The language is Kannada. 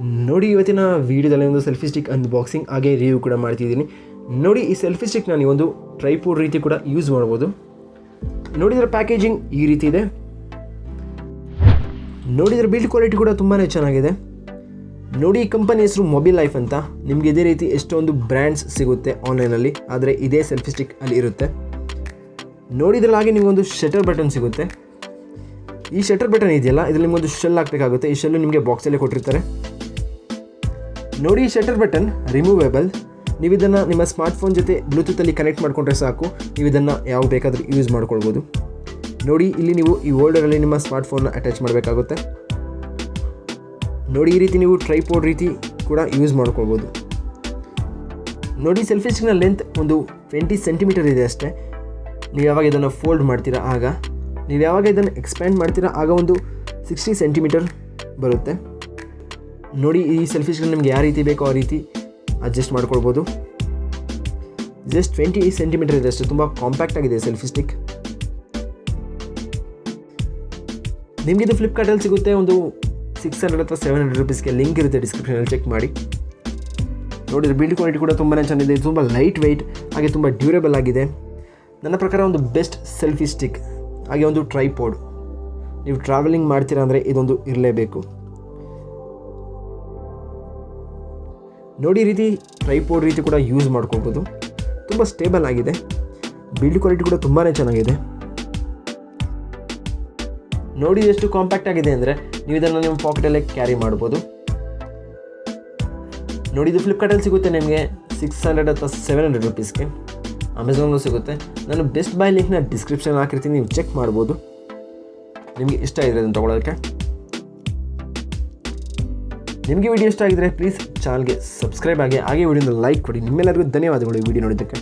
ನೋಡಿ ಇವತ್ತಿನ ವೀಡಿಯೋದಲ್ಲಿ ಒಂದು ಸೆಲ್ಫಿ ಸ್ಟಿಕ್ ಅನ್ಬಾಕ್ಸಿಂಗ್ ಹಾಗೆ ರಿವ್ಯೂ ಕೂಡ ಮಾಡ್ತಿದ್ದೀನಿ. ನೋಡಿ ಈ ಸೆಲ್ಫಿ ಸ್ಟಿಕ್ನ ನೀವೊಂದು ಟ್ರೈಪೋಡ್ ರೀತಿ ಕೂಡ ಯೂಸ್ ಮಾಡ್ಬೋದು. ನೋಡಿ ಇದರ ಪ್ಯಾಕೇಜಿಂಗ್ ಈ ರೀತಿ ಇದೆ. ನೋಡಿ ಇದರ ಬಿಲ್ಡ್ ಕ್ವಾಲಿಟಿ ಕೂಡ ತುಂಬಾ ಚೆನ್ನಾಗಿದೆ. ನೋಡಿ ಈ ಕಂಪನಿ ಹೆಸರು ಮೊಬೈಲ್ ಲೈಫ್ ಅಂತ. ನಿಮಗೆ ಇದೇ ರೀತಿ ಎಷ್ಟೊಂದು ಬ್ರ್ಯಾಂಡ್ಸ್ ಸಿಗುತ್ತೆ ಆನ್ಲೈನಲ್ಲಿ, ಆದರೆ ಇದೇ ಸೆಲ್ಫಿ ಸ್ಟಿಕ್ ಅಲ್ಲಿ ಇರುತ್ತೆ. ನೋಡಿ ಇದರಲ್ಲಿ ಹಾಗೆ ನಿಮಗೊಂದು ಶಟರ್ ಬಟನ್ ಸಿಗುತ್ತೆ. ಈ ಶಟರ್ ಬಟನ್ ಇದೆಯಲ್ಲ, ಇದರಲ್ಲಿ ನಿಮಗೊಂದು ಶೆಲ್ ಹಾಕಬೇಕಾಗುತ್ತೆ. ಈ ಶೆಲ್ಲು ನಿಮಗೆ ಬಾಕ್ಸಲ್ಲೇ ಕೊಟ್ಟಿರ್ತಾರೆ. ನೋಡಿ ಈ ಶಟರ್ ಬಟನ್ ರಿಮೂವೇಬಲ್. ನೀವು ಇದನ್ನು ನಿಮ್ಮ ಸ್ಮಾರ್ಟ್ಫೋನ್ ಜೊತೆ ಬ್ಲೂಟೂತಲ್ಲಿ ಕನೆಕ್ಟ್ ಮಾಡಿಕೊಂಡ್ರೆ ಸಾಕು, ನೀವು ಇದನ್ನು ಯಾವ ಬೇಕಾದರೂ ಯೂಸ್ ಮಾಡ್ಕೊಳ್ಬೋದು. ನೋಡಿ ಇಲ್ಲಿ ನೀವು ಈ ಹೋಲ್ಡರಲ್ಲಿ ನಿಮ್ಮ ಸ್ಮಾರ್ಟ್ಫೋನ್ನ ಅಟ್ಯಾಚ್ ಮಾಡಬೇಕಾಗುತ್ತೆ. ನೋಡಿ ಈ ರೀತಿ ನೀವು ಟ್ರೈಪೋಡ್ ರೀತಿ ಕೂಡ ಯೂಸ್ ಮಾಡ್ಕೊಳ್ಬೋದು. ನೋಡಿ ಸೆಲ್ಫಿ ಸ್ಟಿಕ್ನ ಲೆಂತ್ ಒಂದು 20 ಸೆಂಟಿಮೀಟರ್ ಇದೆ ಅಷ್ಟೇ. ನೀವು ಯಾವಾಗ ಇದನ್ನು ಫೋಲ್ಡ್ ಮಾಡ್ತೀರಾ ಆಗ, ನೀವು ಯಾವಾಗ ಇದನ್ನು ಎಕ್ಸ್ಪ್ಯಾಂಡ್ ಮಾಡ್ತೀರಾ ಆಗ ಒಂದು 60 ಸೆಂಟಿಮೀಟರ್ ಬರುತ್ತೆ. ನೋಡಿ ಈ ಸೆಲ್ಫಿ ಸ್ಟಿಕ್ ನಿಮಗೆ ಯಾವ ರೀತಿ ಬೇಕೋ ಆ ರೀತಿ ಅಡ್ಜಸ್ಟ್ ಮಾಡ್ಕೊಳ್ಬೋದು. ಜಸ್ಟ್ 20 ಸೆಂಟಿಮೀಟರ್ ಇದೆ ಅಷ್ಟೇ, ತುಂಬ ಕಾಂಪ್ಯಾಕ್ಟ್ ಆಗಿದೆ ಸೆಲ್ಫಿ ಸ್ಟಿಕ್. ನಿಮಗಿದು ಫ್ಲಿಪ್ಕಾರ್ಟಲ್ಲಿ ಸಿಗುತ್ತೆ. ಒಂದು 600 ಅಥವಾ 700 ರುಪೀಸ್ಗೆ ಲಿಂಕ್ ಇರುತ್ತೆ, ಡಿಸ್ಕ್ರಿಪ್ಷನಲ್ಲಿ ಚೆಕ್ ಮಾಡಿ. ನೋಡಿದ್ರೆ ಬಿಲ್ಡ್ ಕ್ವಾಲಿಟಿ ಕೂಡ ತುಂಬಾ ಚೆನ್ನಾಗಿದೆ. ತುಂಬ ಲೈಟ್ ವೆಯ್ಟ್ ಹಾಗೆ ತುಂಬ ಡ್ಯೂರೇಬಲ್ ಆಗಿದೆ. ನನ್ನ ಪ್ರಕಾರ ಒಂದು ಬೆಸ್ಟ್ ಸೆಲ್ಫಿ ಸ್ಟಿಕ್. ಹಾಗೆ ಒಂದು ಟ್ರೈಪೋಡ್, ನೀವು ಟ್ರಾವೆಲಿಂಗ್ ಮಾಡ್ತೀರಾ ಅಂದರೆ ಇದೊಂದು ಇರಲೇಬೇಕು. ನೋಡಿ ಈ ರೀತಿ ಟ್ರೈಪೋಡ್ ರೀತಿ ಕೂಡ ಯೂಸ್ ಮಾಡ್ಕೊಳ್ಬೋದು. ತುಂಬ ಸ್ಟೇಬಲ್ ಆಗಿದೆ. ಬಿಲ್ಡ್ ಕ್ವಾಲಿಟಿ ಕೂಡ ತುಂಬಾ ಚೆನ್ನಾಗಿದೆ. ನೋಡಿ ಎಷ್ಟು ಕಾಂಪ್ಯಾಕ್ಟ್ ಆಗಿದೆ ಅಂದರೆ ನೀವು ಇದನ್ನು ನಿಮ್ಮ ಪಾಕೆಟಲ್ಲೇ ಕ್ಯಾರಿ ಮಾಡ್ಬೋದು. ನೋಡಿ ಇದು ಫ್ಲಿಪ್ಕಾರ್ಟಲ್ಲಿ ಸಿಗುತ್ತೆ ನಿಮಗೆ 600 ಅಥವಾ 700 ರುಪೀಸ್ಗೆ. ಅಮೆಝಾನಲ್ಲೂ ಸಿಗುತ್ತೆ. ನಾನು ಬೆಸ್ಟ್ ಬೈ ಲಿಂಕ್ನ ಡಿಸ್ಕ್ರಿಪ್ಷನ್ ಹಾಕಿರ್ತೀನಿ, ನೀವು ಚೆಕ್ ಮಾಡ್ಬೋದು. ನಿಮಗೆ ಇಷ್ಟ ಇದೆ ಅದನ್ನು ತೊಗೊಳೋದಕ್ಕೆ. ನಿಮಗೆ ವಿಡಿಯೋ ಇಷ್ಟ ಆಗಿದ್ರೆ ಪ್ಲೀಸ್ ಚಾನಲ್ಗೆ ಸಬ್ಸ್ಕ್ರೈಬ್ ಆಗಿ, ಹಾಗೆ ವಿಡಿಯೋನ ಲೈಕ್ ಕೊಡಿ. ನಿಮ್ಮೆಲ್ಲರಿಗೂ ಧನ್ಯವಾದಗಳು ಈ ವಿಡಿಯೋ ನೋಡಿದ್ದಕ್ಕೆ.